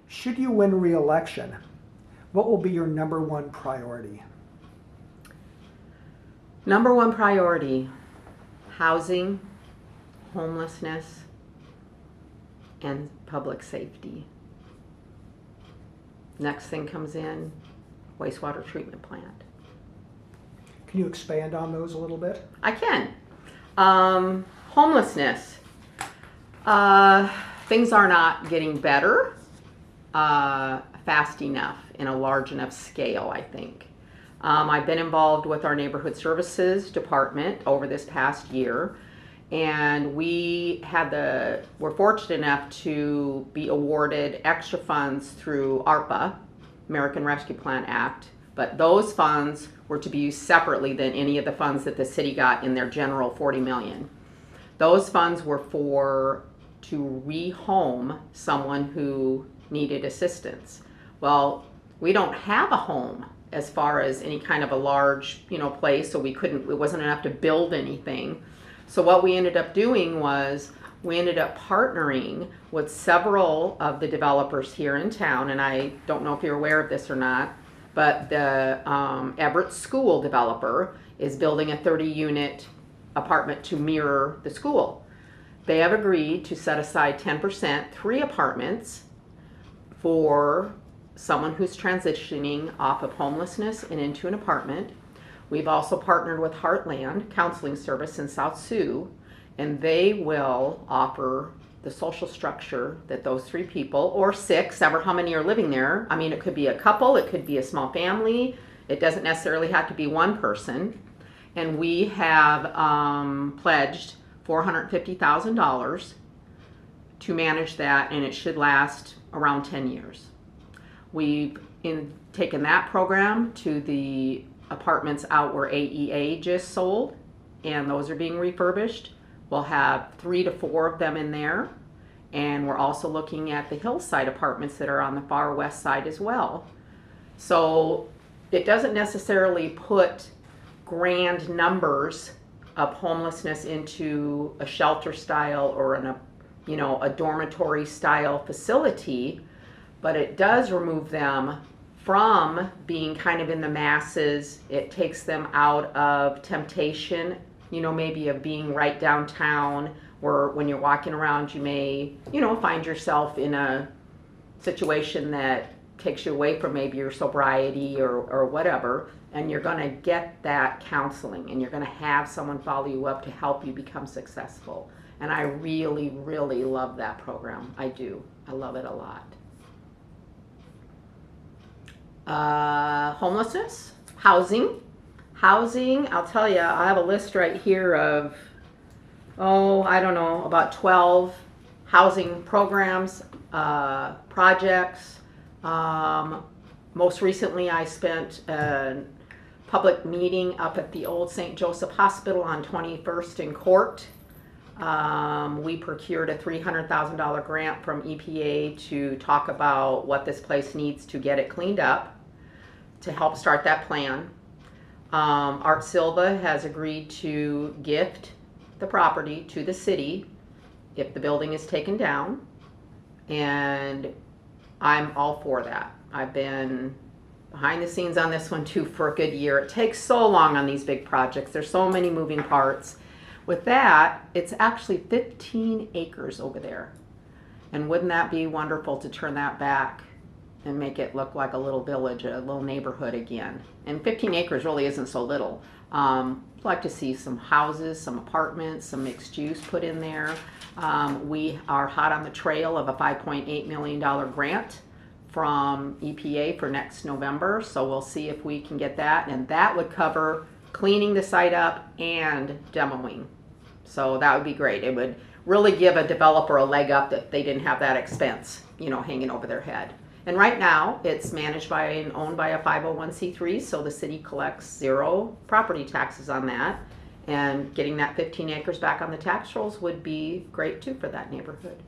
Should you win re-election, what will be your number one priority? Number one priority, housing, homelessness, and public safety. Next thing comes in, wastewater treatment plant. Can you expand on those a little bit? I can. Homelessness. Things are not getting better fast enough in a large enough scale, I think. I've been involved with our neighborhood services department over this past year, and we're fortunate enough to be awarded extra funds through ARPA, American Rescue Plan Act, but those funds were to be used separately than any of the funds that the city got in their general $40 million. Those funds were to rehome someone who needed assistance. Well, we don't have a home as far as any kind of a large, place, so it wasn't enough to build anything. So what we ended up doing was we ended up partnering with several of the developers here in town, and I don't know if you're aware of this or not, but the Everett School developer is building a 30-unit apartment to mirror the school. They have agreed to set aside 10%, 3 apartments, for someone who's transitioning off of homelessness and into an apartment. We've also partnered with Heartland Counseling Service in South Sioux, and they will offer the social structure that those 3 people, or 6, ever how many are living there. I mean, it could be a couple, it could be a small family. It doesn't necessarily have to be one person. And we have pledged $450,000 to manage that, and it should last around 10 years. We've taken that program to the apartments out where AEA just sold, and those are being refurbished. We'll have 3 to 4 of them in there, and we're also looking at the hillside apartments that are on the far west side as well. So it doesn't necessarily put grand numbers of homelessness into a shelter style or a dormitory style facility, but it does remove them from being kind of in the masses. It takes them out of temptation, maybe of being right downtown, where when you're walking around you may, find yourself in a situation that takes you away from maybe your sobriety or whatever, and you're going to get that counseling, and you're going to have someone follow you up to help you become successful. And I really, really love that program. I do. I love it a lot. Homelessness, housing, I'll tell you, I have a list right here of, about 12 housing programs, projects. Most recently I spent a public meeting up at the old St. Joseph Hospital on 21st and Court. We procured a $300,000 grant from EPA to talk about what this place needs to get it cleaned up, to help start that plan. Art Silva has agreed to gift the property to the city if the building is taken down, and I'm all for that. I've been behind the scenes on this one too for a good year. It takes so long on these big projects. There's so many moving parts. With that, it's actually 15 acres over there. And wouldn't that be wonderful to turn that back and make it look like a little village, a little neighborhood again? And 15 acres really isn't so little. I'd like to see some houses, some apartments, some mixed use put in there. We are hot on the trail of a $5.8 million grant from EPA for next November, so we'll see if we can get that, and that would cover cleaning the site up and demoing. So that would be great. It would really give a developer a leg up that they didn't have that expense, hanging over their head. And right now it's managed by and owned by a 501c3, so the city collects 0 property taxes on that, and getting that 15 acres back on the tax rolls would be great too for that neighborhood.